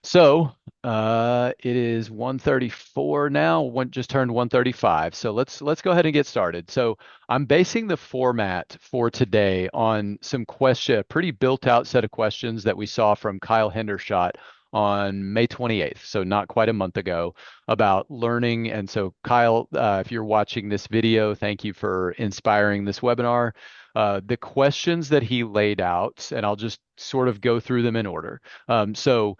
So it is 1:34 now. One just turned 1:35. So let's go ahead and get started. So I'm basing the format for today on a pretty built out set of questions that we saw from Kyle Hendershot on May 28th. So not quite a month ago about learning. And so Kyle, if you're watching this video, thank you for inspiring this webinar. The questions that he laid out, and I'll just sort of go through them in order. So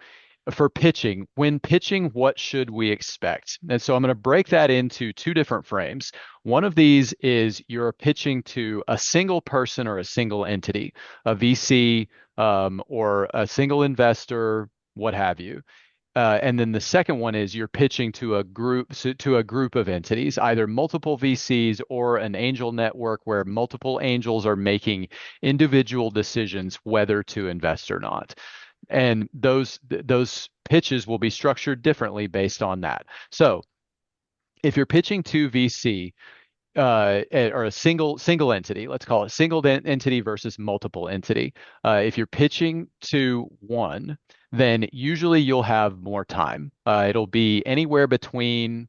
for pitching, when pitching, what should we expect? And so I'm going to break that into two different frames. One of these is you're pitching to a single person or a single entity, a VC, or a single investor, what have you. And then the second one is you're pitching to a group of entities, either multiple VCs or an angel network where multiple angels are making individual decisions whether to invest or not. And those pitches will be structured differently based on that. So if you're pitching to VC, or a single entity, let's call it single entity versus multiple entity. If you're pitching to one, then usually you'll have more time. It'll be anywhere between,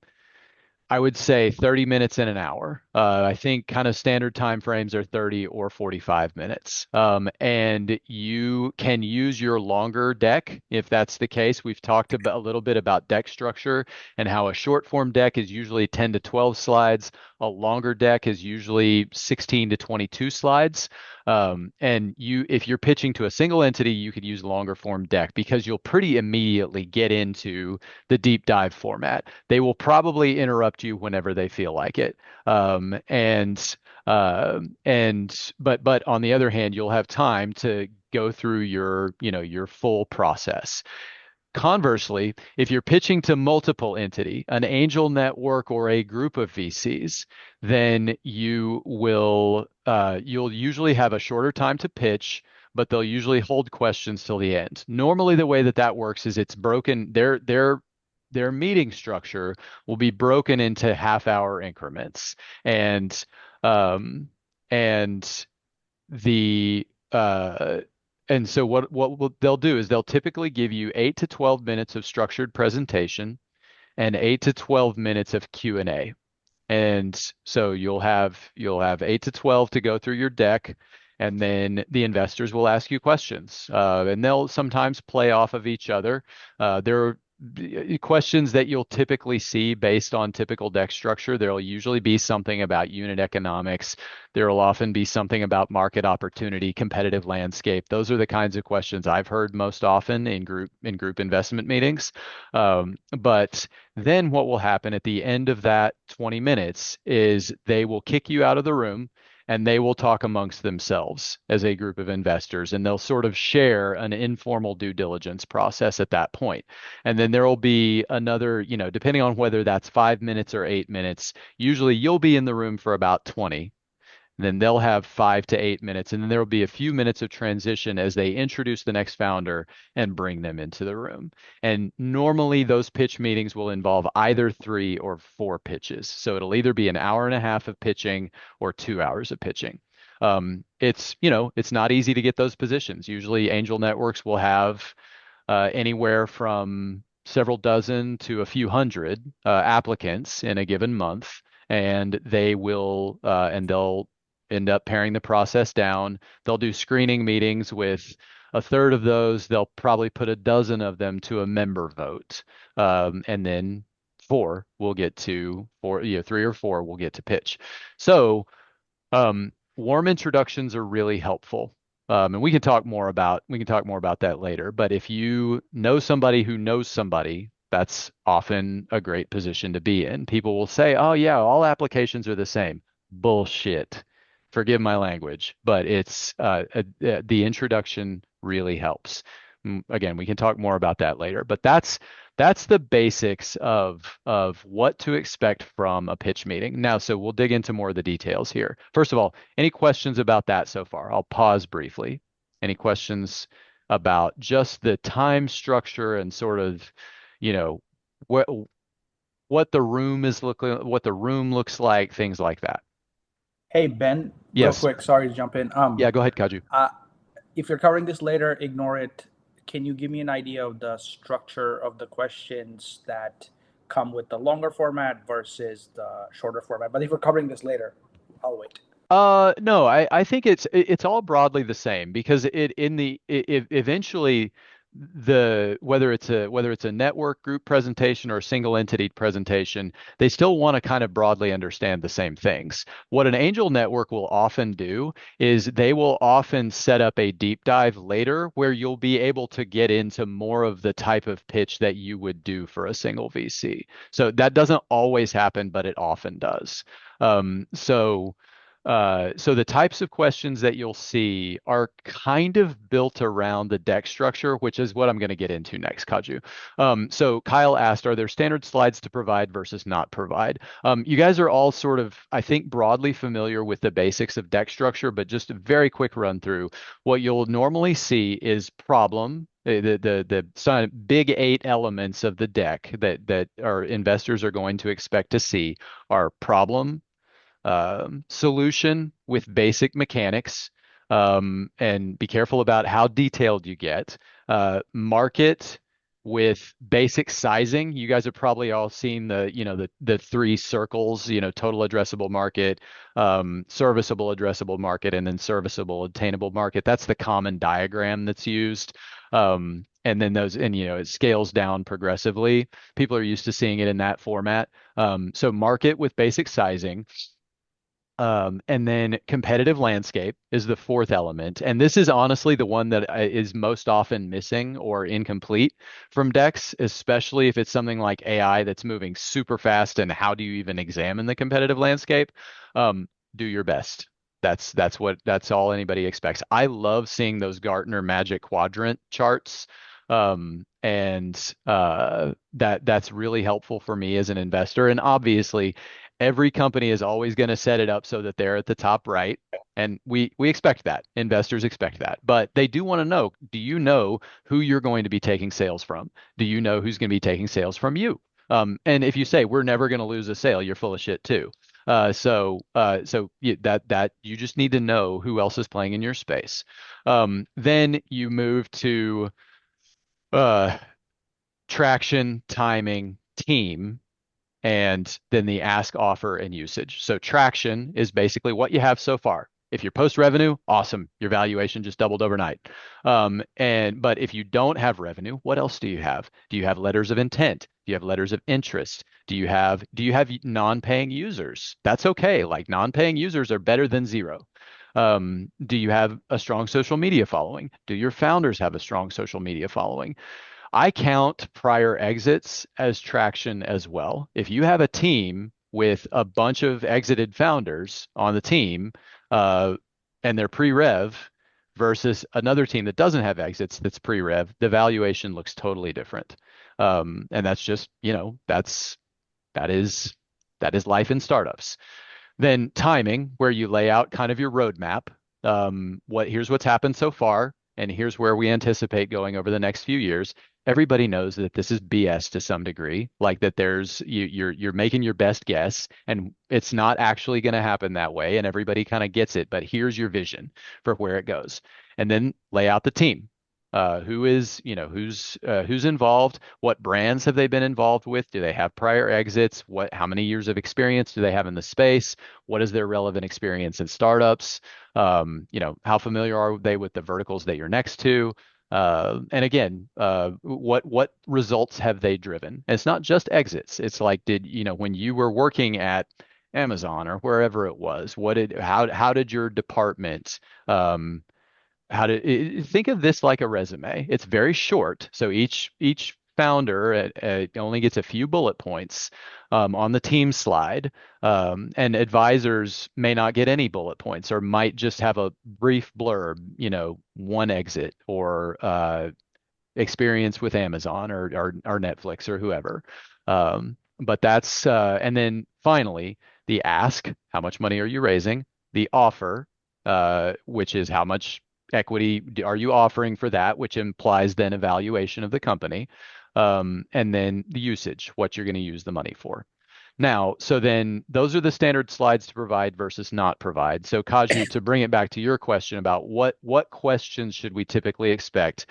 I would say, 30 minutes and an hour. I think kind of standard time frames are 30 or 45 minutes. And you can use your longer deck if that's the case. We've talked about a little bit about deck structure and how a short form deck is usually 10 to 12 slides. A longer deck is usually 16 to 22 slides. If you're pitching to a single entity, you could use longer form deck because you'll pretty immediately get into the deep dive format. They will probably interrupt you whenever they feel like it. But on the other hand, you'll have time to go through your full process. Conversely, if you're pitching to multiple entity, an angel network or a group of VCs, then you'll usually have a shorter time to pitch, but they'll usually hold questions till the end. Normally, the way that that works is it's broken. Their meeting structure will be broken into half-hour increments, and um, and the and so they'll do is they'll typically give you 8 to 12 minutes of structured presentation and 8 to 12 minutes of Q&A. And so you'll have 8 to 12 to go through your deck, and then the investors will ask you questions, and they'll sometimes play off of each other. There are questions that you'll typically see based on typical deck structure. There'll usually be something about unit economics. There will often be something about market opportunity, competitive landscape. Those are the kinds of questions I've heard most often in group investment meetings. But then what will happen at the end of that 20 minutes is they will kick you out of the room and they will talk amongst themselves as a group of investors, and they'll sort of share an informal due diligence process at that point. And then there will be another, depending on whether that's 5 minutes or 8 minutes, usually you'll be in the room for about 20. Then they'll have 5 to 8 minutes, and then there will be a few minutes of transition as they introduce the next founder and bring them into the room. And normally those pitch meetings will involve either 3 or 4 pitches. So it'll either be an hour and a half of pitching or 2 hours of pitching. It's not easy to get those positions. Usually angel networks will have anywhere from several dozen to a few hundred applicants in a given month, and they'll end up paring the process down. They'll do screening meetings with a third of those. They'll probably put a dozen of them to a member vote, and then four, 3 or 4 will get to pitch. So warm introductions are really helpful. And we can talk more about that later. But if you know somebody who knows somebody, that's often a great position to be in. People will say, "Oh yeah, all applications are the same." Bullshit. Forgive my language, but the introduction really helps. Again, we can talk more about that later, but that's the basics of what to expect from a pitch meeting. Now, so we'll dig into more of the details here. First of all, any questions about that so far? I'll pause briefly. Any questions about just the time structure and sort of, you know, what what the room looks like, things like that. Hey Ben, real Yes. quick, sorry to jump in. Yeah, go ahead, Kaju. Uh, if you're covering this later, ignore it. can you give me an idea of the structure of the questions that come with the longer format versus the shorter format? But if we're covering this later, I'll wait. No, I think it's all broadly the same because it in the it eventually the whether it's a network group presentation or a single entity presentation, they still want to kind of broadly understand the same things. What an angel network will often do is they will often set up a deep dive later where you'll be able to get into more of the type of pitch that you would do for a single VC. So that doesn't always happen, but it often does. So the types of questions that you'll see are kind of built around the deck structure, which is what I'm going to get into next, Kaju. So Kyle asked, are there standard slides to provide versus not provide? You guys are all sort of, I think, broadly familiar with the basics of deck structure, but just a very quick run through. What you'll normally see is problem. The big eight elements of the deck that our investors are going to expect to see are problem, solution with basic mechanics, and be careful about how detailed you get. Market with basic sizing. You guys have probably all seen the three circles, total addressable market, serviceable addressable market, and then serviceable attainable market. That's the common diagram that's used. And then it scales down progressively. People are used to seeing it in that format. So market with basic sizing. And then competitive landscape is the fourth element. And this is honestly the one that is most often missing or incomplete from decks, especially if it's something like AI that's moving super fast. And how do you even examine the competitive landscape? Do your best. That's all anybody expects. I love seeing those Gartner Magic Quadrant charts. And that's really helpful for me as an investor. And obviously, every company is always going to set it up so that they're at the top right. And we expect that. Investors expect that. But they do want to know, do you know who you're going to be taking sales from? Do you know who's going to be taking sales from you? And if you say we're never going to lose a sale, you're full of shit too. That you just need to know who else is playing in your space. Then you move to uh, traction, timing, team, and then the ask, offer, and usage. So traction is basically what you have so far. If you're post revenue, awesome. Your valuation just doubled overnight. But if you don't have revenue, what else do you have? Do you have letters of intent? Do you have letters of interest? Do you have non-paying users? That's okay. Like non-paying users are better than zero. Do you have a strong social media following? Do your founders have a strong social media following? I count prior exits as traction as well. If you have a team with a bunch of exited founders on the team, uh, and they're pre-rev versus another team that doesn't have exits that's pre-rev, the valuation looks totally different. And that's just, that is that is life in startups. Then timing, where you lay out kind of your roadmap. Here's what's happened so far, and here's where we anticipate going over the next few years. Everybody knows that this is BS to some degree, like that you're making your best guess, and it's not actually going to happen that way, and everybody kind of gets it. But here's your vision for where it goes, and then lay out the team. Who's involved? What brands have they been involved with? Do they have prior exits? How many years of experience do they have in the space? What is their relevant experience in startups? How familiar are they with the verticals that you're next to? And again, what results have they driven? And it's not just exits. It's like, when you were working at Amazon or wherever it was, how did your department, think of this like a resume. It's very short, so each founder only gets a few bullet points on the team slide, and advisors may not get any bullet points or might just have a brief blurb, one exit or experience with Amazon or Netflix or whoever. But and then finally, the ask, how much money are you raising? The offer, which is how much equity are you offering for that, which implies then evaluation of the company. And then the usage, what you're going to use the money for. Now, so then those are the standard slides to provide versus not provide. So Kaju, to bring it back to your question about what questions should we typically expect?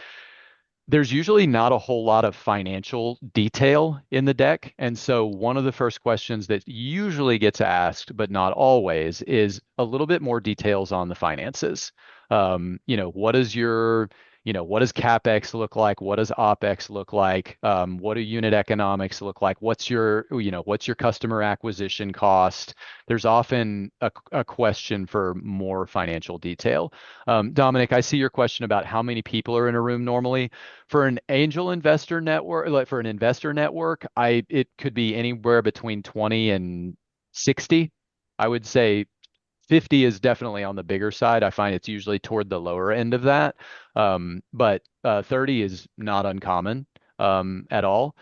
there's usually not a whole lot of financial detail in the deck. And so one of the first questions that usually gets asked, but not always, is a little bit more details on the finances. What is what does CapEx look like? What does OpEx look like? What do unit economics look like? What's your customer acquisition cost? There's often a question for more financial detail. Dominic, I see your question about how many people are in a room normally. For an angel investor network, like for an investor network, it could be anywhere between 20 and 60. I would say 50 is definitely on the bigger side. I find it's usually toward the lower end of that. But 30 is not uncommon at all.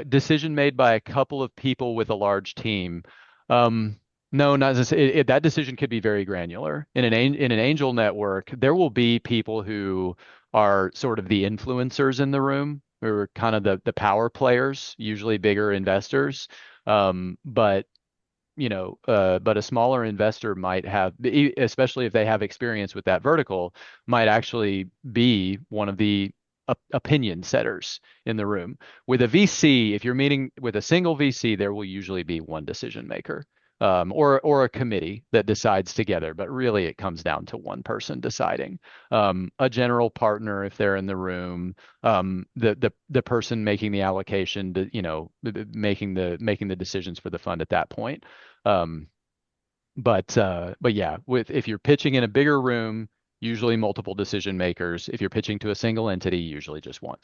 Decision made by a couple of people with a large team. Um, no, not that decision could be very granular. In an angel network, there will be people who are sort of the influencers in the room, who are kind of the power players, usually bigger investors. But a smaller investor might have, especially if they have experience with that vertical, might actually be one of the opinion setters in the room. With a VC, if you're meeting with a single VC, there will usually be one decision maker, or a committee that decides together. But really, it comes down to one person deciding. A general partner, if they're in the room, the person making the allocation, making the decisions for the fund at that point. Um, but yeah, with if you're pitching in a bigger room, usually multiple decision makers. If you're pitching to a single entity, usually just one.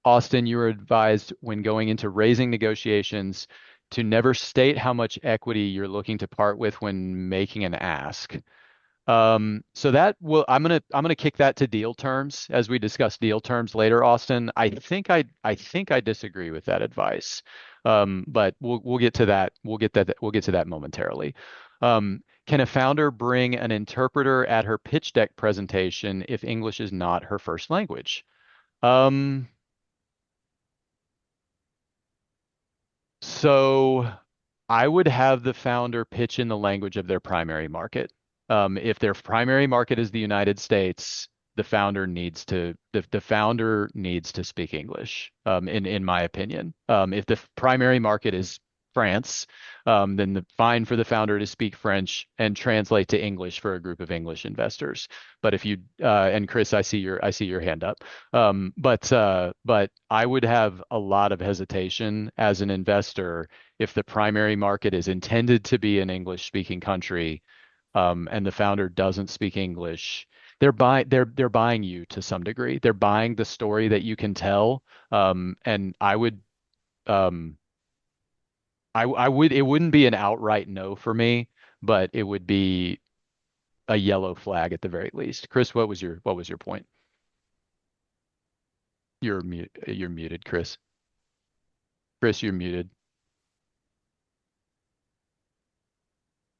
Austin, you were advised when going into raising negotiations to never state how much equity you're looking to part with when making an ask. So that will I'm gonna kick that to deal terms as we discuss deal terms later, Austin. I think I disagree with that advice. But we'll get to that. We'll get to that momentarily. Can a founder bring an interpreter at her pitch deck presentation if English is not her first language? Um, so I would have the founder pitch in the language of their primary market. If their primary market is the United States, the founder needs to speak English, in my opinion. If the primary market is France, then fine for the founder to speak French and translate to English for a group of English investors. But if you and Chris, I see your hand up. But I would have a lot of hesitation as an investor if the primary market is intended to be an English speaking country, and the founder doesn't speak English. They're buying you to some degree. They're buying the story that you can tell. And um, it wouldn't be an outright no for me, but it would be a yellow flag at the very least. Chris, what was your point? You're muted, Chris. Chris, you're muted.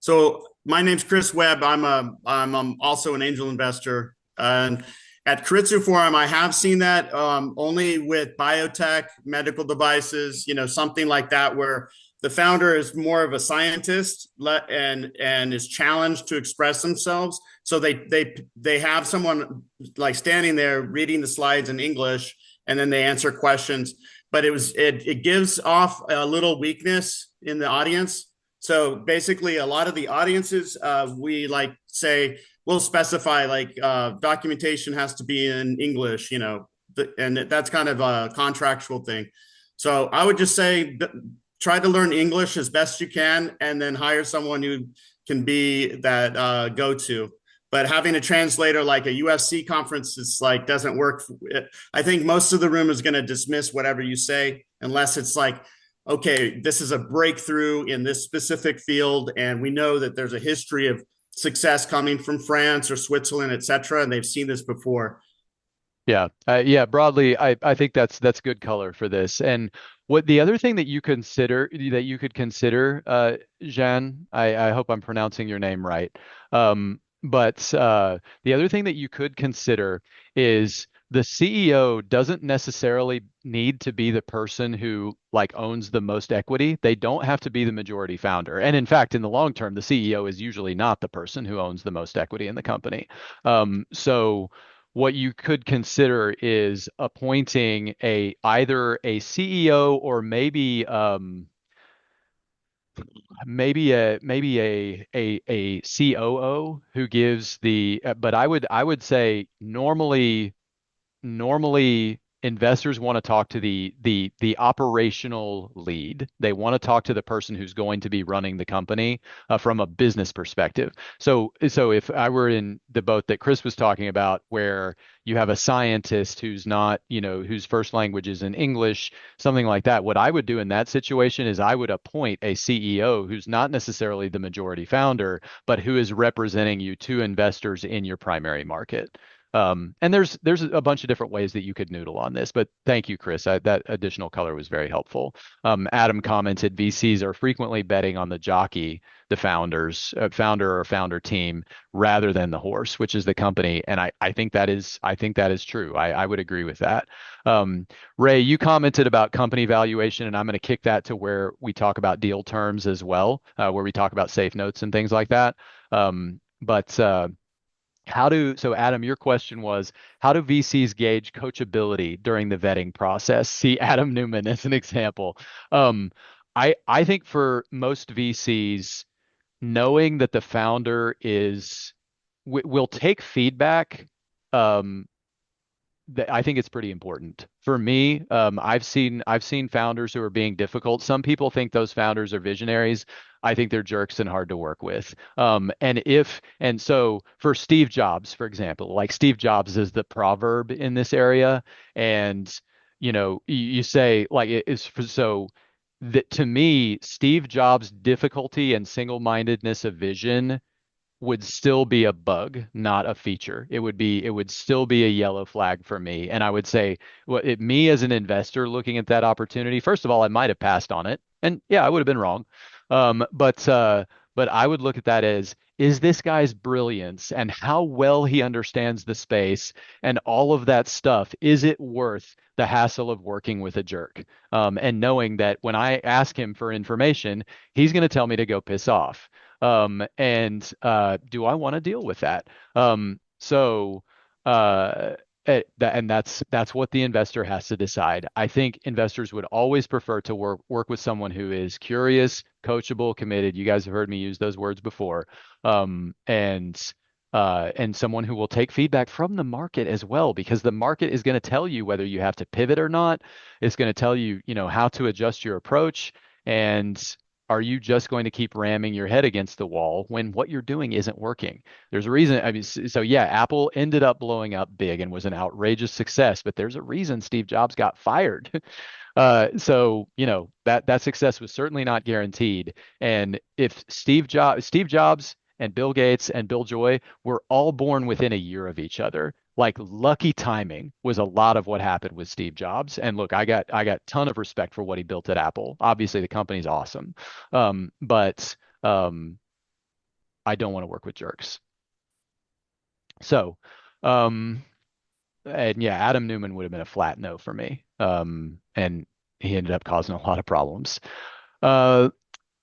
So my name's Chris Webb. I'm also an angel investor, and at Keiretsu Forum, I have seen that only with biotech, medical devices, something like that, where the founder is more of a scientist and is challenged to express themselves. So they have someone like standing there reading the slides in English, and then they answer questions. But it gives off a little weakness in the audience. So basically, a lot of the audiences, we like say, we'll specify like documentation has to be in English, and that's kind of a contractual thing. So I would just say, try to learn English as best you can, and then hire someone who can be that go-to. But having a translator like a UFC conference is like doesn't work. I think most of the room is going to dismiss whatever you say, unless it's like, okay, this is a breakthrough in this specific field, and we know that there's a history of success coming from France or Switzerland, et cetera, and they've seen this before. Yeah. Broadly, I think that's good color for this. And what the other thing that you could consider, Jean, I hope I'm pronouncing your name right. But the other thing that you could consider is the CEO doesn't necessarily need to be the person who like owns the most equity. They don't have to be the majority founder. And in fact, in the long term, the CEO is usually not the person who owns the most equity in the company. So what you could consider is appointing a either a CEO or maybe a COO who gives the but I would say normally investors want to talk to the operational lead. They want to talk to the person who's going to be running the company from a business perspective. So if I were in the boat that Chris was talking about, where you have a scientist who's not, whose first language is in English, something like that, what I would do in that situation is I would appoint a CEO who's not necessarily the majority founder, but who is representing you to investors in your primary market. And there's a bunch of different ways that you could noodle on this, but thank you, Chris. That additional color was very helpful. Adam commented VCs are frequently betting on the jockey, the founder or founder team, rather than the horse, which is the company. And I think that is true. I would agree with that. Ray, you commented about company valuation, and I'm going to kick that to where we talk about deal terms as well, where we talk about safe notes and things like that. But so Adam, your question was, how do VCs gauge coachability during the vetting process? See Adam Newman as an example. Um, I think for most VCs, knowing that the founder will take feedback, um, I think it's pretty important. For me, I've seen founders who are being difficult. Some people think those founders are visionaries. I think they're jerks and hard to work with. And so for Steve Jobs, for example, like Steve Jobs is the proverb in this area, and you say like it is for so that to me, Steve Jobs' difficulty and single-mindedness of vision would still be a bug, not a feature. It would still be a yellow flag for me. And I would say, me as an investor looking at that opportunity, first of all, I might have passed on it. And yeah, I would have been wrong. But I would look at that as, is this guy's brilliance and how well he understands the space and all of that stuff, is it worth the hassle of working with a jerk? And knowing that when I ask him for information, he's going to tell me to go piss off. And do I want to deal with that? So and that's what the investor has to decide. I think investors would always prefer to work with someone who is curious, coachable, committed. You guys have heard me use those words before. And someone who will take feedback from the market as well, because the market is going to tell you whether you have to pivot or not. It's going to tell you, how to adjust your approach. And are you just going to keep ramming your head against the wall when what you're doing isn't working? There's a reason. I mean, so yeah, Apple ended up blowing up big and was an outrageous success, but there's a reason Steve Jobs got fired. So that success was certainly not guaranteed. And if Steve Jobs and Bill Gates and Bill Joy were all born within a year of each other. Like lucky timing was a lot of what happened with Steve Jobs. And look, I got ton of respect for what he built at Apple. Obviously, the company's awesome, but I don't want to work with jerks. So, um, and yeah, Adam Newman would have been a flat no for me. And he ended up causing a lot of problems. Uh,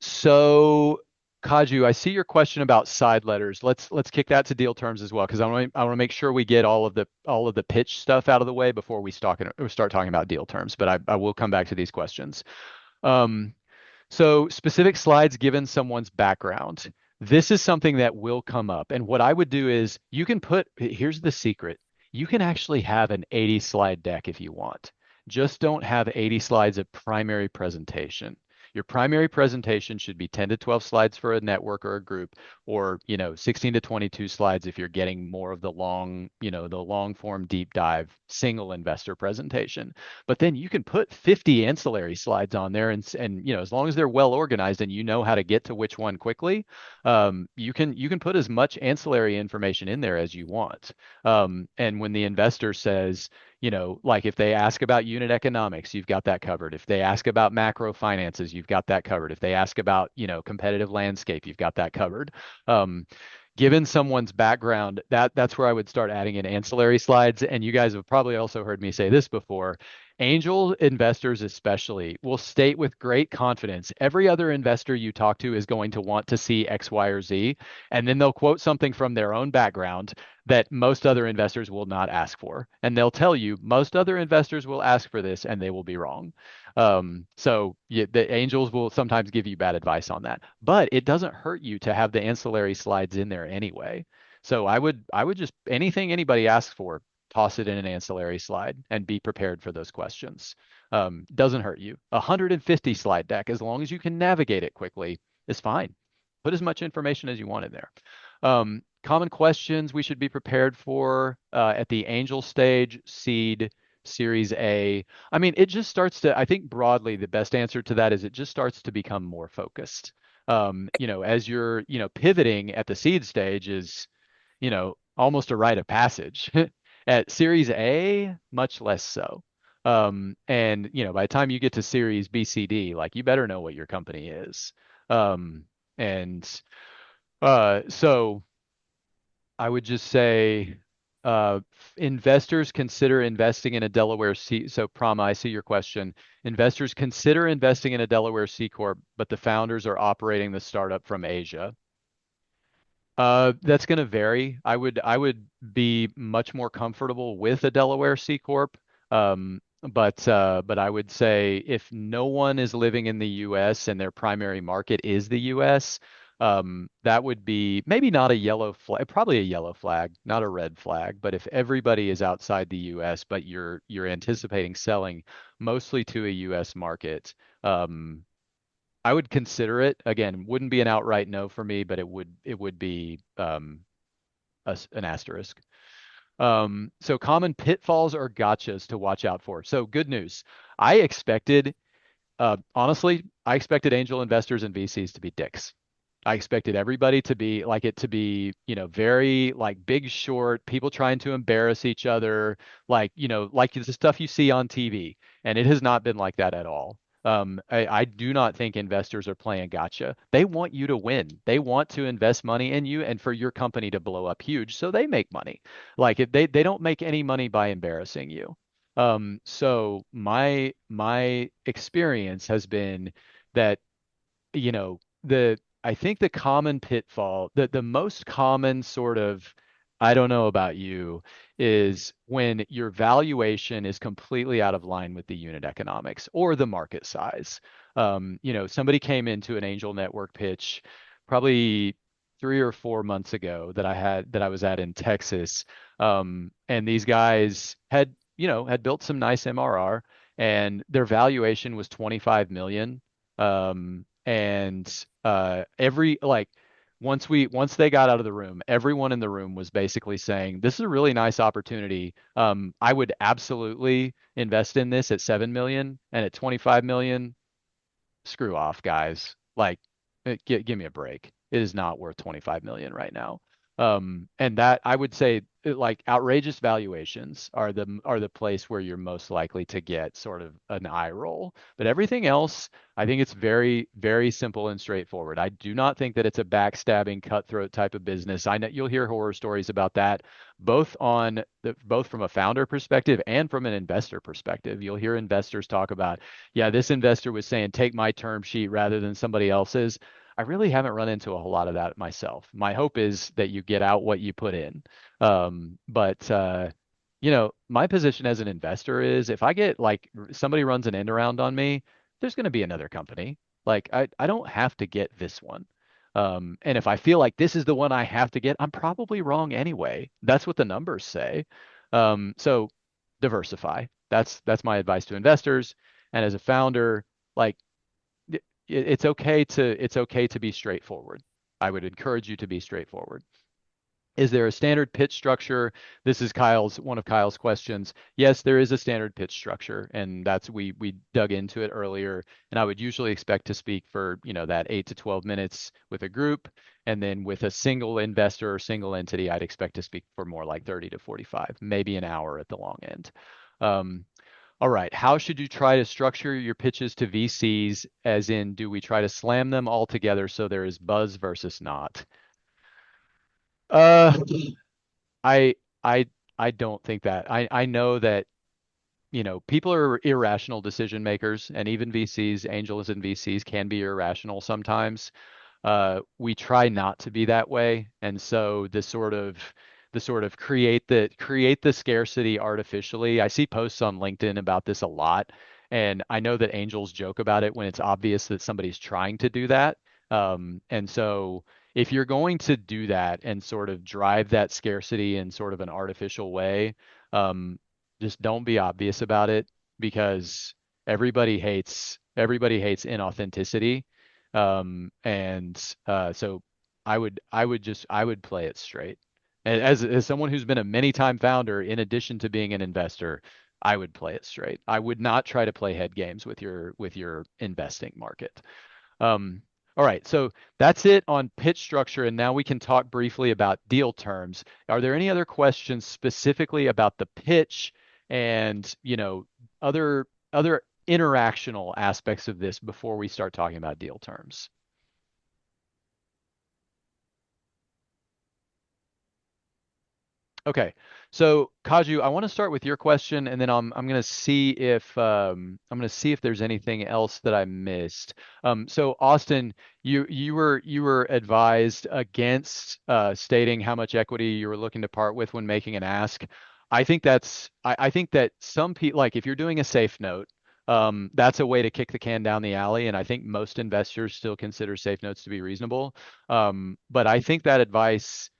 so Kaju, I see your question about side letters. Let's kick that to deal terms as well, because I want to make sure we get all of the pitch stuff out of the way before we start talking about deal terms. But I will come back to these questions. Um, so specific slides given someone's background. This is something that will come up. And what I would do is here's the secret. You can actually have an 80 slide deck if you want. Just don't have 80 slides of primary presentation. Your primary presentation should be 10 to 12 slides for a network or a group, or 16 to 22 slides if you're getting more of the long form deep dive single investor presentation. But then you can put 50 ancillary slides on there, and as long as they're well organized and you know how to get to which one quickly, you can put as much ancillary information in there as you want. And when the investor says, like if they ask about unit economics, you've got that covered. If they ask about macro finances, you've got that covered. If they ask about, competitive landscape, you've got that covered. Um, Given someone's background, that's where I would start adding in ancillary slides. And you guys have probably also heard me say this before. Angel investors, especially, will state with great confidence every other investor you talk to is going to want to see X, Y, or Z. And then they'll quote something from their own background that most other investors will not ask for. And they'll tell you most other investors will ask for this and they will be wrong. So yeah, the angels will sometimes give you bad advice on that, but it doesn't hurt you to have the ancillary slides in there anyway. So I would just anything anybody asks for, toss it in an ancillary slide and be prepared for those questions. Doesn't hurt you. 150 slide deck, as long as you can navigate it quickly, is fine. Put as much information as you want in there. Common questions we should be prepared for at the angel stage, seed, series A. I mean, it just starts to, I think broadly, the best answer to that is it just starts to become more focused. As you're, pivoting at the seed stage is, almost a rite of passage. At Series A, much less so. And by the time you get to Series B, C, D, like you better know what your company is. And so I would just say, investors consider investing in a Delaware C. So, Pram, I see your question. Investors consider investing in a Delaware C corp, but the founders are operating the startup from Asia. That's going to vary. I would be much more comfortable with a Delaware C corp. But I would say if no one is living in the U.S. and their primary market is the U.S., that would be maybe not a yellow flag, probably a yellow flag, not a red flag. But if everybody is outside the U.S., but you're anticipating selling mostly to a U.S. market, I would consider it. Again, wouldn't be an outright no for me, but it would be an asterisk. So common pitfalls or gotchas to watch out for. So good news. I expected, honestly, I expected angel investors and VCs to be dicks. I expected everybody to be like it to be, very like Big Short, people trying to embarrass each other, like, like the stuff you see on TV. And it has not been like that at all. I do not think investors are playing gotcha. They want you to win. They want to invest money in you and for your company to blow up huge so they make money. Like if they don't make any money by embarrassing you. So my experience has been that the I think the common pitfall, the most common sort of, I don't know about you, is when your valuation is completely out of line with the unit economics or the market size. Somebody came into an angel network pitch probably 3 or 4 months ago that I was at in Texas. And these guys had built some nice MRR and their valuation was 25 million. And every like once they got out of the room, everyone in the room was basically saying, "This is a really nice opportunity. I would absolutely invest in this at 7 million and at 25 million. Screw off, guys. Like, give me a break. It is not worth 25 million right now." And that I would say, like outrageous valuations are the place where you're most likely to get sort of an eye roll. But everything else, I think it's very, very simple and straightforward. I do not think that it's a backstabbing, cutthroat type of business. I know you'll hear horror stories about that, both from a founder perspective and from an investor perspective. You'll hear investors talk about, yeah, this investor was saying, take my term sheet rather than somebody else's. I really haven't run into a whole lot of that myself. My hope is that you get out what you put in. But my position as an investor is if I get like somebody runs an end around on me, there's going to be another company. Like I don't have to get this one. And if I feel like this is the one I have to get, I'm probably wrong anyway. That's what the numbers say. So diversify. That's my advice to investors. And as a founder, like it's okay to be straightforward. I would encourage you to be straightforward. Is there a standard pitch structure? This is one of Kyle's questions. Yes, there is a standard pitch structure, and we dug into it earlier. And I would usually expect to speak for, that 8 to 12 minutes with a group, and then with a single investor or single entity, I'd expect to speak for more like 30 to 45, maybe an hour at the long end. All right. How should you try to structure your pitches to VCs? As in, do we try to slam them all together so there is buzz versus not? Uh, I I I don't think that. I know that people are irrational decision makers, and even VCs, angels and VCs can be irrational sometimes. We try not to be that way, and so the sort of create the scarcity artificially. I see posts on LinkedIn about this a lot, and I know that angels joke about it when it's obvious that somebody's trying to do that. And so if you're going to do that and sort of drive that scarcity in sort of an artificial way, um, just don't be obvious about it because everybody hates inauthenticity. So I would play it straight. And as someone who's been a many time founder, in addition to being an investor, I would play it straight. I would not try to play head games with your investing market. Um, all right, so that's it on pitch structure, and now we can talk briefly about deal terms. Are there any other questions specifically about the pitch and, other interactional aspects of this before we start talking about deal terms? Okay. So Kaju, I want to start with your question, and then I'm gonna see if there's anything else that I missed. So Austin, you were advised against stating how much equity you were looking to part with when making an ask. I think that some people, like if you're doing a safe note, that's a way to kick the can down the alley, and I think most investors still consider safe notes to be reasonable. But I think that advice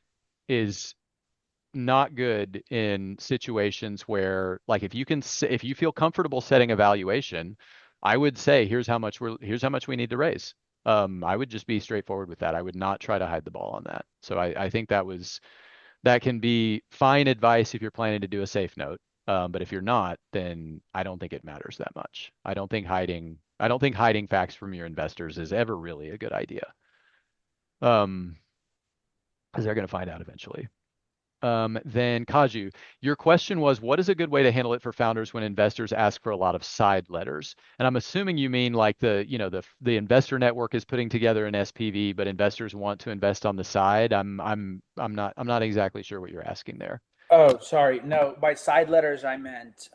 is not good in situations where, like, if you feel comfortable setting a valuation, I would say here's how much we need to raise. I would just be straightforward with that. I would not try to hide the ball on that. So I think that can be fine advice if you're planning to do a safe note. But if you're not, then I don't think it matters that much. I don't think hiding facts from your investors is ever really a good idea. Um, because they're going to find out eventually. Then Kaju, your question was, what is a good way to handle it for founders when investors ask for a lot of side letters? And I'm assuming you mean like the investor network is putting together an SPV, but investors want to invest on the side. I'm not exactly sure what you're asking there. Oh, sorry. No, by side letters, I meant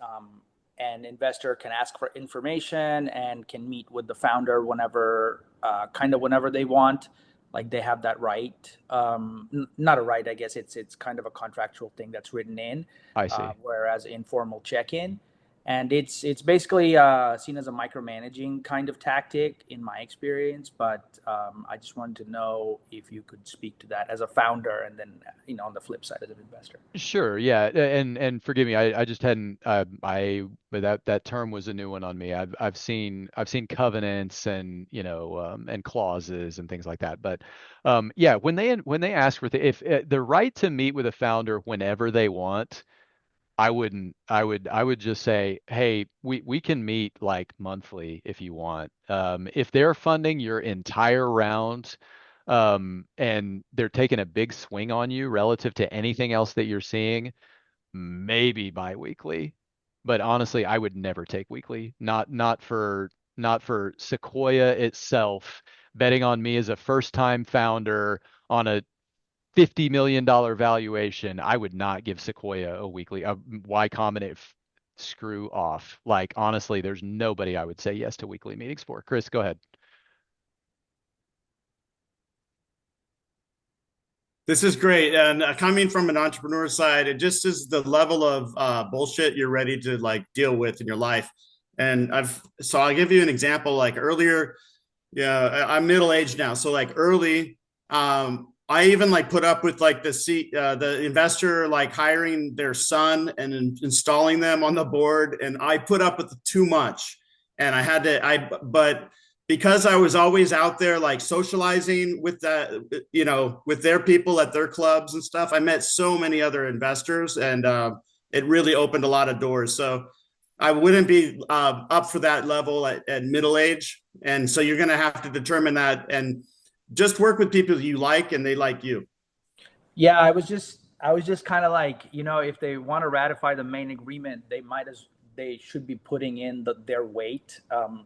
an investor can ask for information and can meet with the founder whenever, kind of whenever they want. Like they have that right. Not a right, I guess. It's kind of a contractual thing that's written in, I see. whereas informal check-in, and it's basically seen as a micromanaging kind of tactic in my experience. But I just wanted to know if you could speak to that as a founder, and then on the flip side as an investor. Sure, yeah, and forgive me, I just hadn't but that term was a new one on me. I've seen covenants and and clauses and things like that. But yeah, when they ask for if the right to meet with a founder whenever they want, I wouldn't. I would just say, hey, we can meet like monthly if you want. If they're funding your entire round, and they're taking a big swing on you relative to anything else that you're seeing, maybe biweekly. But honestly, I would never take weekly. Not for Sequoia itself betting on me as a first time founder on a $50 million valuation. I would not give Sequoia a weekly. Y Combinator, screw off. Like honestly, there's nobody I would say yes to weekly meetings for. Chris, go ahead. This is great. And coming from an entrepreneur side, it just is the level of bullshit you're ready to like deal with in your life. And I'll give you an example. Like earlier, yeah, I'm middle aged now. So like early, I even like put up with like the investor like hiring their son and installing them on the board, and I put up with too much, and I had to but because I was always out there like socializing with that, with their people at their clubs and stuff, I met so many other investors, and it really opened a lot of doors. So I wouldn't be up for that level at middle age. And so you're going to have to determine that and just work with people you like and they like you. Yeah, I was just kind of like, if they want to ratify the main agreement, they should be putting in their weight,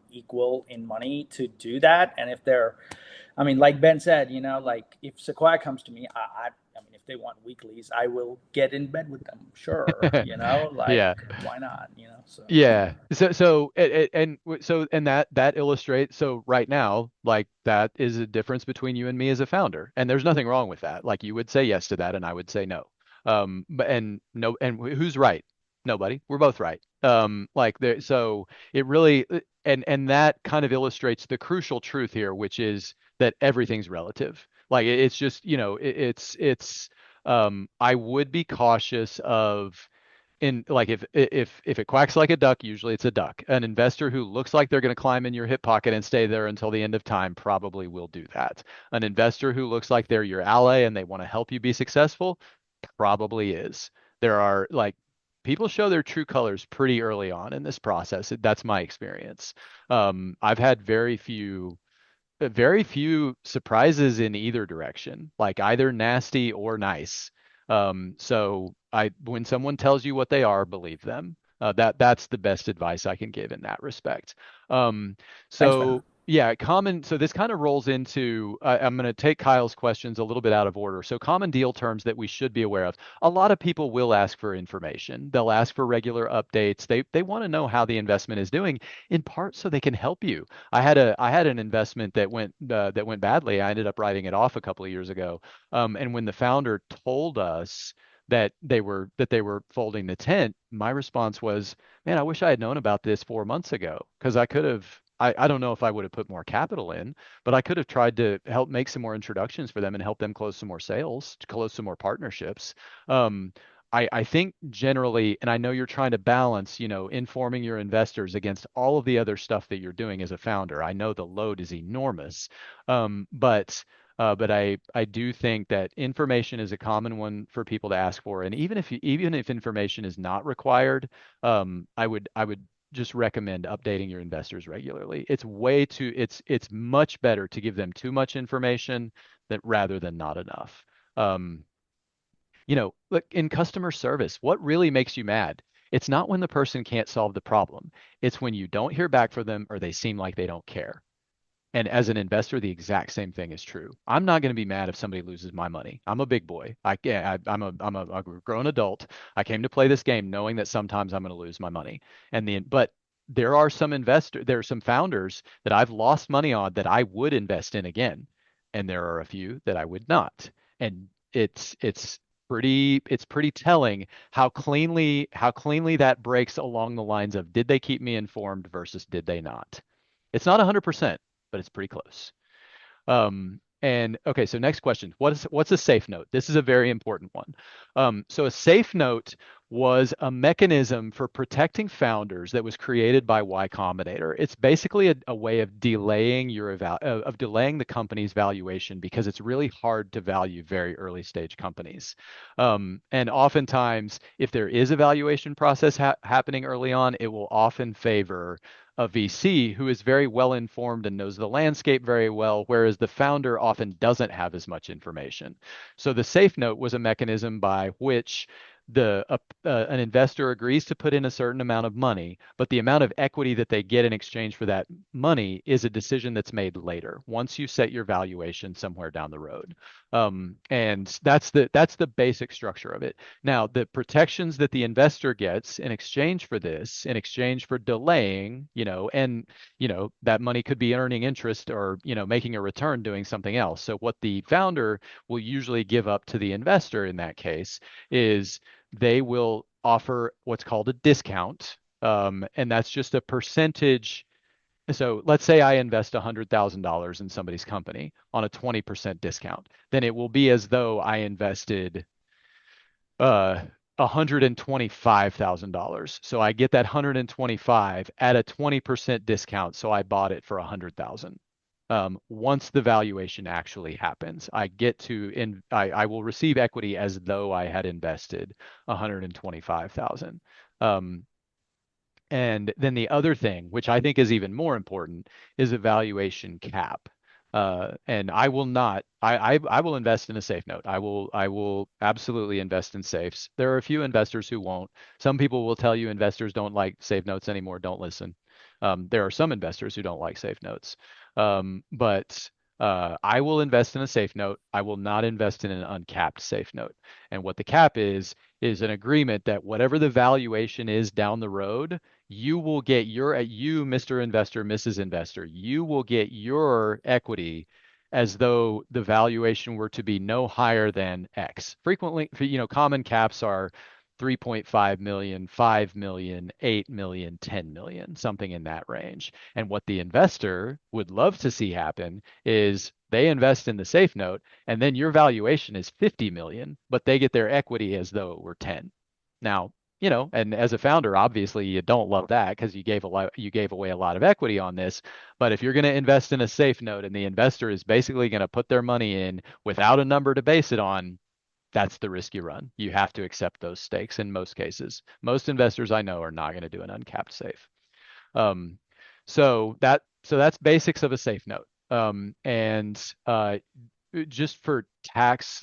equal in money to do that. And if they're, I mean, like Ben said, like if Sequoia comes to me, I mean, if they want weeklies, I will get in bed with them. Sure, Yeah. like why not? So Yeah. And that illustrates, so right now, like that is a difference between you and me as a founder. And there's nothing wrong with that. Like you would say yes to that and I would say no. But and no and who's right? Nobody. We're both right. Like there so it really and that kind of illustrates the crucial truth here, which is that everything's relative. Like it's just, it's I would be cautious of in like if it quacks like a duck, usually it's a duck. An investor who looks like they're going to climb in your hip pocket and stay there until the end of time probably will do that. An investor who looks like they're your ally and they want to help you be successful probably is. There are like people show their true colors pretty early on in this process. That's my experience. I've had very few surprises in either direction, like either nasty or nice. So when someone tells you what they are, believe them. That's the best advice I can give in that respect. Um, thanks, man. so yeah, common. So this kind of rolls into. I'm going to take Kyle's questions a little bit out of order. So common deal terms that we should be aware of. A lot of people will ask for information. They'll ask for regular updates. They want to know how the investment is doing, in part so they can help you. I had an investment that went badly. I ended up writing it off a couple of years ago. And when the founder told us that they were folding the tent, my response was, "Man, I wish I had known about this 4 months ago because I could have." I don't know if I would have put more capital in, but I could have tried to help make some more introductions for them and help them close some more sales, to close some more partnerships. Um, I think generally, and I know you're trying to balance, informing your investors against all of the other stuff that you're doing as a founder. I know the load is enormous, but I do think that information is a common one for people to ask for, and even if information is not required, I would just recommend updating your investors regularly. It's much better to give them too much information that rather than not enough. Um, Look, in customer service, what really makes you mad? It's not when the person can't solve the problem. It's when you don't hear back from them or they seem like they don't care. And as an investor, the exact same thing is true. I'm not going to be mad if somebody loses my money. I'm a big boy. Yeah, I'm a grown adult. I came to play this game knowing that sometimes I'm going to lose my money. But there are some founders that I've lost money on that I would invest in again, and there are a few that I would not. And it's pretty telling how cleanly that breaks along the lines of did they keep me informed versus did they not. It's not 100%, but it's pretty close. And okay, so next question. What's a safe note? This is a very important one. So a safe note was a mechanism for protecting founders that was created by Y Combinator. It's basically a way of delaying the company's valuation because it's really hard to value very early stage companies. And oftentimes, if there is a valuation process happening early on, it will often favor a VC who is very well informed and knows the landscape very well, whereas the founder often doesn't have as much information. So the safe note was a mechanism by which an investor agrees to put in a certain amount of money, but the amount of equity that they get in exchange for that money is a decision that's made later, once you set your valuation somewhere down the road. And that's the basic structure of it. Now, the protections that the investor gets in exchange for this, in exchange for delaying, and that money could be earning interest or making a return doing something else. So what the founder will usually give up to the investor in that case is they will offer what's called a discount. And that's just a percentage. So let's say I invest $100,000 in somebody's company on a 20% discount. Then it will be as though I invested uh, $125,000. So I get that 125 at a 20% discount. So I bought it for 100,000. Once the valuation actually happens, I will receive equity as though I had invested 125,000. And then the other thing, which I think is even more important, is a valuation cap. And I will not. I will invest in a safe note. I will absolutely invest in safes. There are a few investors who won't. Some people will tell you investors don't like safe notes anymore. Don't listen. There are some investors who don't like safe notes. But I will invest in a safe note. I will not invest in an uncapped safe note. And what the cap is an agreement that whatever the valuation is down the road, you will get you, Mr. Investor, Mrs. Investor, you will get your equity as though the valuation were to be no higher than X. Frequently, common caps are 3.5 million, 5 million, 8 million, 10 million, something in that range. And what the investor would love to see happen is they invest in the safe note and then your valuation is 50 million, but they get their equity as though it were 10. Now, and as a founder, obviously you don't love that because you gave away a lot of equity on this. But if you're going to invest in a safe note and the investor is basically going to put their money in without a number to base it on, that's the risk you run. You have to accept those stakes in most cases. Most investors I know are not going to do an uncapped safe. Um, so that's basics of a safe note. And just for tax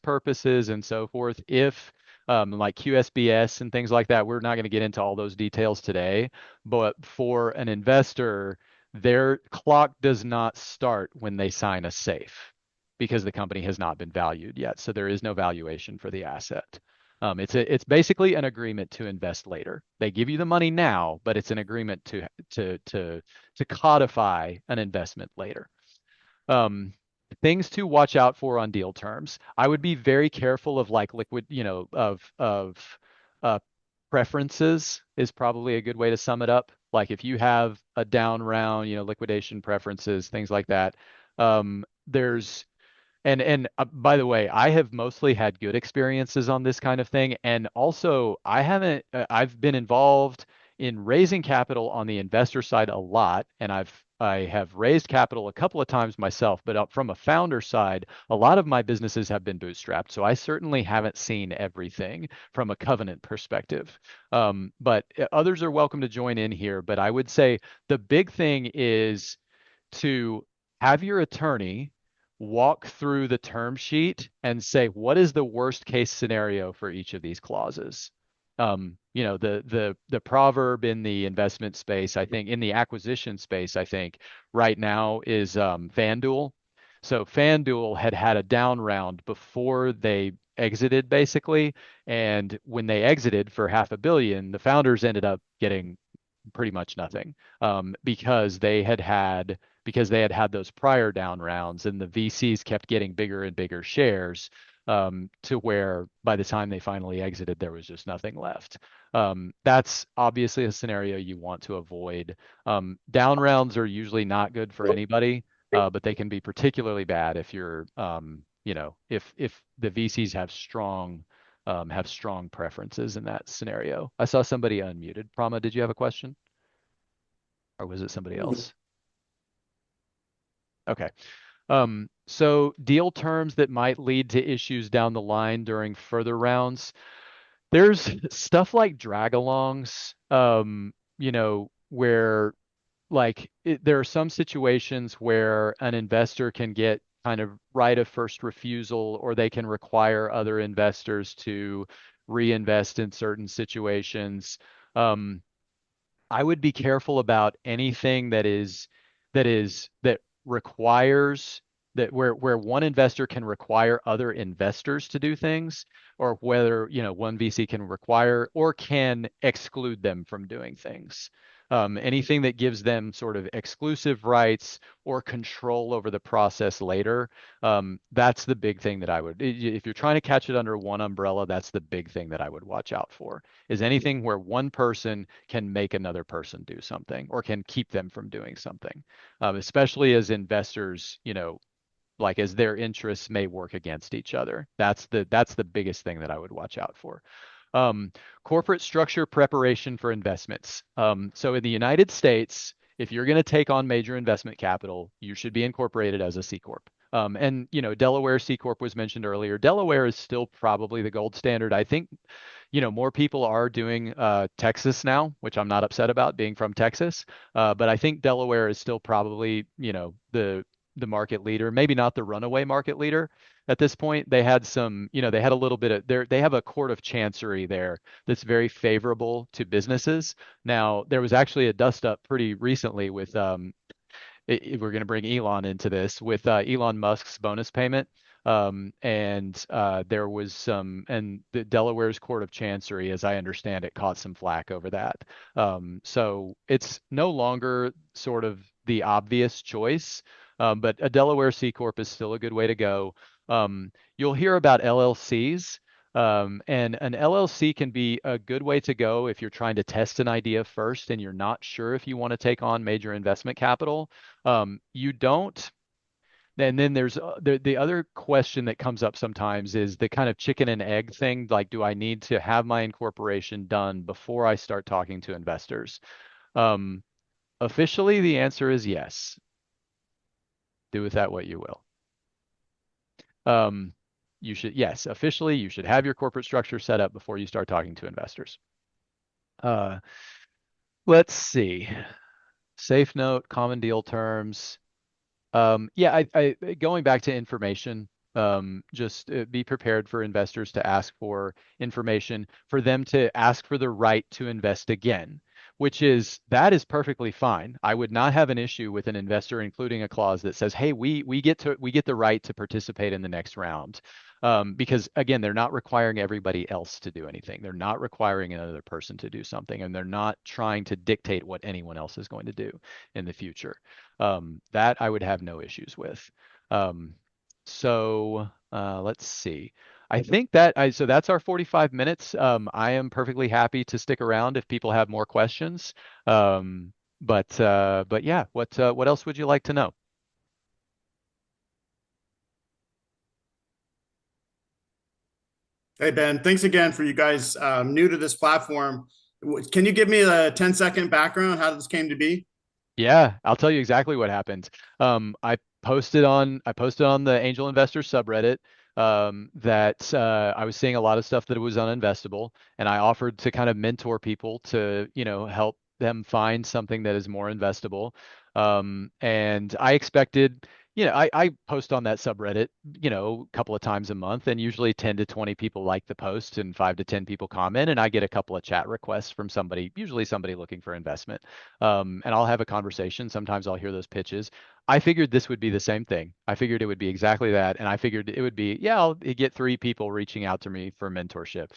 purposes and so forth, if like QSBS and things like that, we're not going to get into all those details today. But for an investor, their clock does not start when they sign a safe because the company has not been valued yet. So there is no valuation for the asset. It's basically an agreement to invest later. They give you the money now, but it's an agreement to codify an investment later. Um, Things to watch out for on deal terms. I would be very careful of like liquid, of uh, preferences is probably a good way to sum it up. Like if you have a down round, liquidation preferences, things like that. There's and by the way, I have mostly had good experiences on this kind of thing. And also, I've been involved in raising capital on the investor side a lot, and I have raised capital a couple of times myself. But from a founder side, a lot of my businesses have been bootstrapped, so I certainly haven't seen everything from a covenant perspective. But others are welcome to join in here. But I would say the big thing is to have your attorney walk through the term sheet and say, what is the worst case scenario for each of these clauses? The proverb in the investment space, I think, in the acquisition space, I think, right now is FanDuel. So FanDuel had a down round before they exited, basically. And when they exited for 500 million, the founders ended up getting pretty much nothing because they had those prior down rounds and the VCs kept getting bigger and bigger shares to where by the time they finally exited, there was just nothing left. That's obviously a scenario you want to avoid. Down rounds are usually not good for anybody, but they can be particularly bad if you're, if the VCs have strong preferences in that scenario. I saw somebody unmuted. Prama, did you have a question? Or was it somebody else? Okay. So deal terms that might lead to issues down the line during further rounds. There's stuff like drag-alongs, where there are some situations where an investor can get kind of right of first refusal, or they can require other investors to reinvest in certain situations. Um, I would be careful about anything that requires that where one investor can require other investors to do things, or whether, one VC can require or can exclude them from doing things. Anything that gives them sort of exclusive rights or control over the process later, that's the big thing that if you're trying to catch it under one umbrella, that's the big thing that I would watch out for, is anything where one person can make another person do something or can keep them from doing something, especially as investors, like as their interests may work against each other. That's the biggest thing that I would watch out for. Um, Corporate structure preparation for investments. So in the United States, if you're going to take on major investment capital, you should be incorporated as a C corp. And Delaware C corp was mentioned earlier. Delaware is still probably the gold standard. I think more people are doing Texas now, which I'm not upset about being from Texas. But I think Delaware is still probably the market leader, maybe not the runaway market leader at this point. They had they had a little bit of they have a court of chancery there that's very favorable to businesses. Now, there was actually a dust up pretty recently with we're going to bring Elon into this with Elon Musk's bonus payment. And there was some, and the Delaware's Court of Chancery, as I understand it, caught some flack over that. So it's no longer sort of the obvious choice, but a Delaware C Corp is still a good way to go. You'll hear about LLCs. And an LLC can be a good way to go if you're trying to test an idea first and you're not sure if you want to take on major investment capital. You don't. And then there's the other question that comes up sometimes is the kind of chicken and egg thing. Like, do I need to have my incorporation done before I start talking to investors? Um, Officially, the answer is yes. Do with that what you will. Um, you should, yes, officially, you should have your corporate structure set up before you start talking to investors. Uh, let's see. Safe note, common deal terms. Yeah, going back to information, just be prepared for investors to ask for information, for them to ask for the right to invest again, that is perfectly fine. I would not have an issue with an investor including a clause that says, "Hey, we get the right to participate in the next round." Because again, they're not requiring everybody else to do anything. They're not requiring another person to do something, and they're not trying to dictate what anyone else is going to do in the future. That I would have no issues with. Um, let's see. I think so that's our 45 minutes. I am perfectly happy to stick around if people have more questions. But yeah, what else would you like to know? Hey, Ben, thanks again for you guys new to this platform. Can you give me a 10-second background how this came to be? Yeah, I'll tell you exactly what happened. I posted on the Angel Investor subreddit that I was seeing a lot of stuff that was uninvestable, and I offered to kind of mentor people to, help them find something that is more investable. And I expected, I post on that subreddit, a couple of times a month, and usually 10 to 20 people like the post and 5 to 10 people comment, and I get a couple of chat requests from somebody, usually somebody looking for investment. And I'll have a conversation. Sometimes I'll hear those pitches. I figured this would be the same thing. I figured it would be exactly that. And I figured it would be, yeah, I'll get 3 people reaching out to me for mentorship.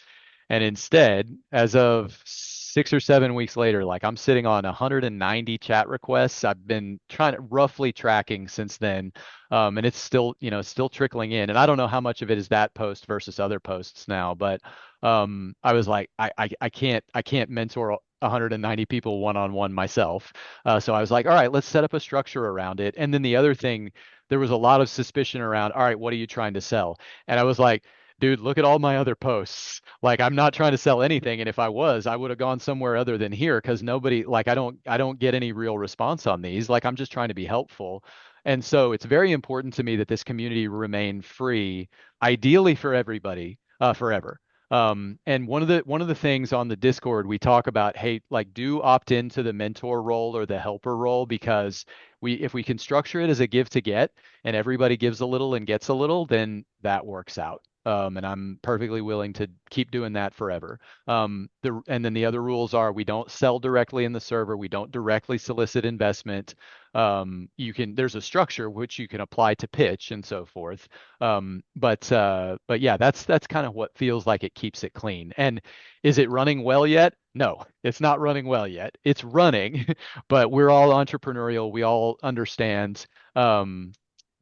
And instead, as of 6 or 7 weeks later, like I'm sitting on 190 chat requests. I've been trying to roughly tracking since then. And it's still, still trickling in. And I don't know how much of it is that post versus other posts now, but I was like, I can't mentor 190 people one-on-one myself. So I was like, all right, let's set up a structure around it. And then the other thing, there was a lot of suspicion around, all right, what are you trying to sell? And I was like, dude, look at all my other posts. Like I'm not trying to sell anything. And if I was, I would have gone somewhere other than here because nobody, like I don't get any real response on these. Like I'm just trying to be helpful. And so it's very important to me that this community remain free, ideally for everybody, forever. And one of the things on the Discord we talk about, hey, like do opt into the mentor role or the helper role because if we can structure it as a give to get and everybody gives a little and gets a little, then that works out. And I'm perfectly willing to keep doing that forever. And then the other rules are we don't sell directly in the server, we don't directly solicit investment. There's a structure which you can apply to pitch and so forth. But yeah, that's kind of what feels like it keeps it clean. And is it running well yet? No, it's not running well yet. It's running, but we're all entrepreneurial. We all understand.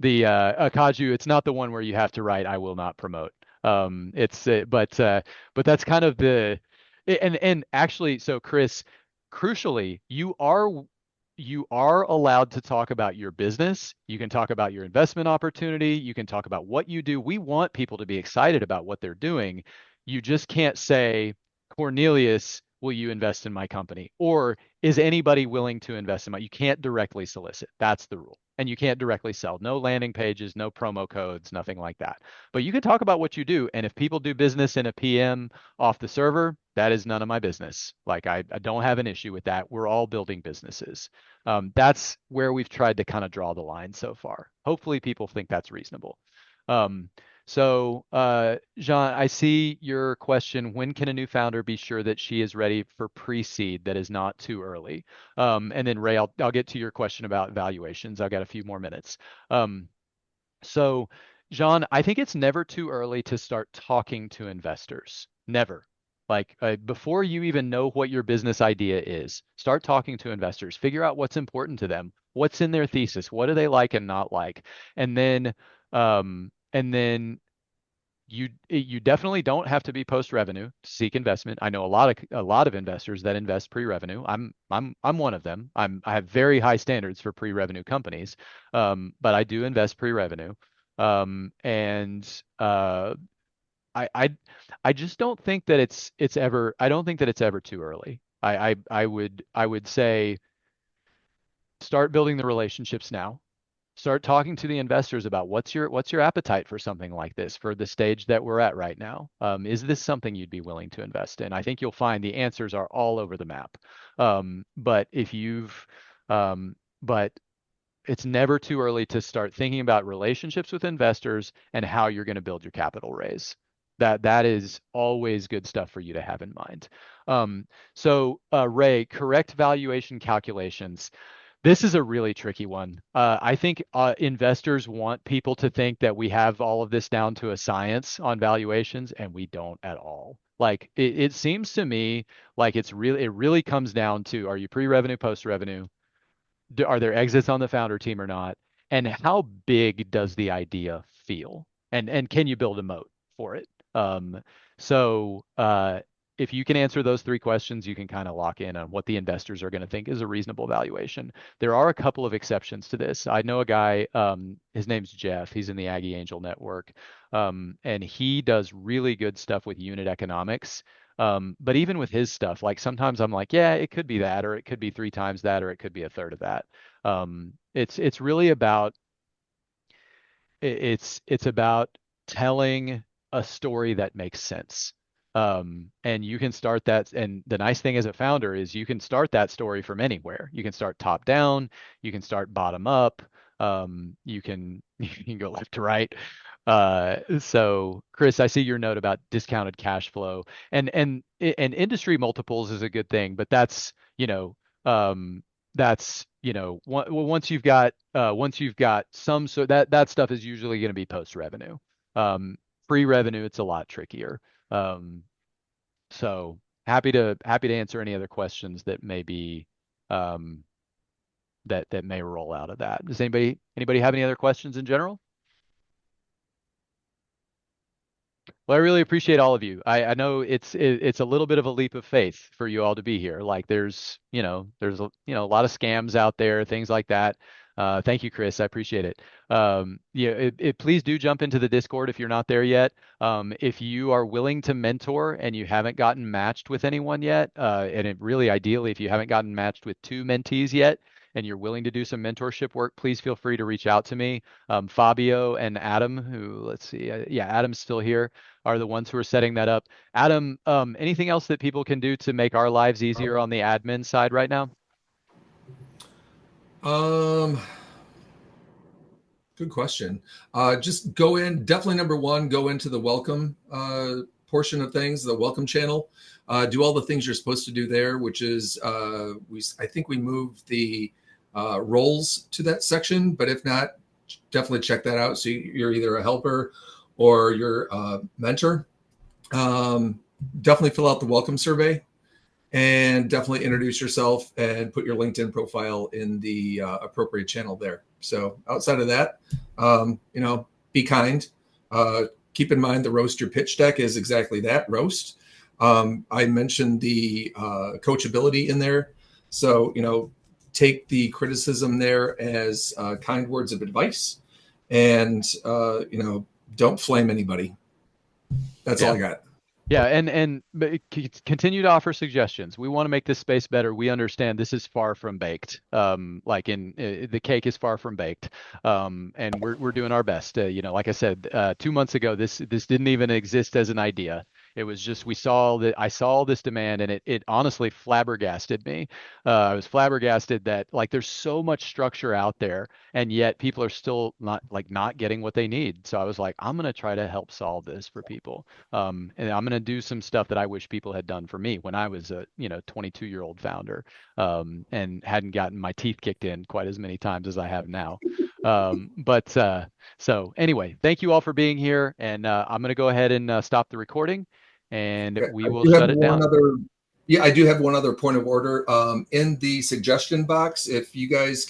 The Akaju, it's not the one where you have to write "I will not promote." It's but that's kind of and actually, so Chris, crucially, you are allowed to talk about your business. You can talk about your investment opportunity. You can talk about what you do. We want people to be excited about what they're doing. You just can't say, Cornelius, will you invest in my company? Or is anybody willing to invest in my? You can't directly solicit. That's the rule. And you can't directly sell. No landing pages, no promo codes, nothing like that. But you can talk about what you do. And if people do business in a PM off the server, that is none of my business. Like I don't have an issue with that. We're all building businesses. That's where we've tried to kind of draw the line so far. Hopefully people think that's reasonable. Um, Jean, I see your question. When can a new founder be sure that she is ready for pre-seed that is not too early? And then Ray, I'll get to your question about valuations. I've got a few more minutes. Um, so, John, I think it's never too early to start talking to investors. Never. Like before you even know what your business idea is, start talking to investors. Figure out what's important to them. What's in their thesis? What do they like and not like? And then you definitely don't have to be post revenue to seek investment. I know a lot of investors that invest pre-revenue. I'm one of them. I have very high standards for pre-revenue companies, but I do invest pre-revenue. And I I I just don't think that it's ever. I don't think that it's ever too early. I would say start building the relationships now. Start talking to the investors about what's your appetite for something like this for the stage that we're at right now. Is this something you'd be willing to invest in? I think you'll find the answers are all over the map. But if you've but it's never too early to start thinking about relationships with investors and how you're going to build your capital raise. That is always good stuff for you to have in mind. Ray, correct valuation calculations. This is a really tricky one. I think investors want people to think that we have all of this down to a science on valuations, and we don't at all. Like it seems to me like it really comes down to, are you pre-revenue, post-revenue? Are there exits on the founder team or not? And how big does the idea feel? And can you build a moat for it? Um, so if you can answer those three questions, you can kind of lock in on what the investors are going to think is a reasonable valuation. There are a couple of exceptions to this. I know a guy, his name's Jeff. He's in the Aggie Angel Network, and he does really good stuff with unit economics. But even with his stuff, like sometimes I'm like, yeah, it could be that, or it could be three times that, or it could be a third of that. It's really about it's about telling a story that makes sense. And you can start that. And the nice thing as a founder is you can start that story from anywhere. You can start top down, you can start bottom up, you can you can go left to right. So Chris, I see your note about discounted cash flow and industry multiples is a good thing, but um, once you've got some, so that stuff is usually going to be post revenue. Um, Pre-revenue, it's a lot trickier. Um, so happy to answer any other questions that may be um, that may roll out of that. Does anybody have any other questions in general? Well, I really appreciate all of you. I know it's a little bit of a leap of faith for you all to be here. Like there's a lot of scams out there, things like that. Thank you, Chris. I appreciate it. Yeah, please do jump into the Discord if you're not there yet. If you are willing to mentor and you haven't gotten matched with anyone yet, and really ideally if you haven't gotten matched with two mentees yet, and you're willing to do some mentorship work, please feel free to reach out to me. Fabio and Adam, who let's see, yeah, Adam's still here, are the ones who are setting that up. Adam, anything else that people can do to make our lives easier on the admin side right now? Um, Good question. Just go in, definitely number one, go into the welcome portion of things, the welcome channel. Do all the things you're supposed to do there, which is I think we moved the roles to that section, but if not, definitely check that out. So you're either a helper or you're a mentor. Um, Definitely fill out the welcome survey and definitely introduce yourself and put your LinkedIn profile in the appropriate channel there. So outside of that, be kind. Keep in mind the roast your pitch deck is exactly that, roast. I mentioned the coachability in there. So, take the criticism there as kind words of advice and, don't flame anybody. That's all Yeah. I got. Yeah, but continue to offer suggestions. We want to make this space better. We understand this is far from baked. Like the cake is far from baked. And we're doing our best. Like I said, 2 months ago, this didn't even exist as an idea. It was just I saw this demand, and it honestly flabbergasted me. I was flabbergasted that like there's so much structure out there, and yet people are still not getting what they need. So I was like, I'm gonna try to help solve this for people. And I'm gonna do some stuff that I wish people had done for me when I was a 22-year-old founder, and hadn't gotten my teeth kicked in quite as many times as I have now. But so anyway, thank you all for being here, and I'm going to go ahead and stop the recording, and Okay. we will shut it down. Yeah, I do have one other point of order. In the suggestion box, if you guys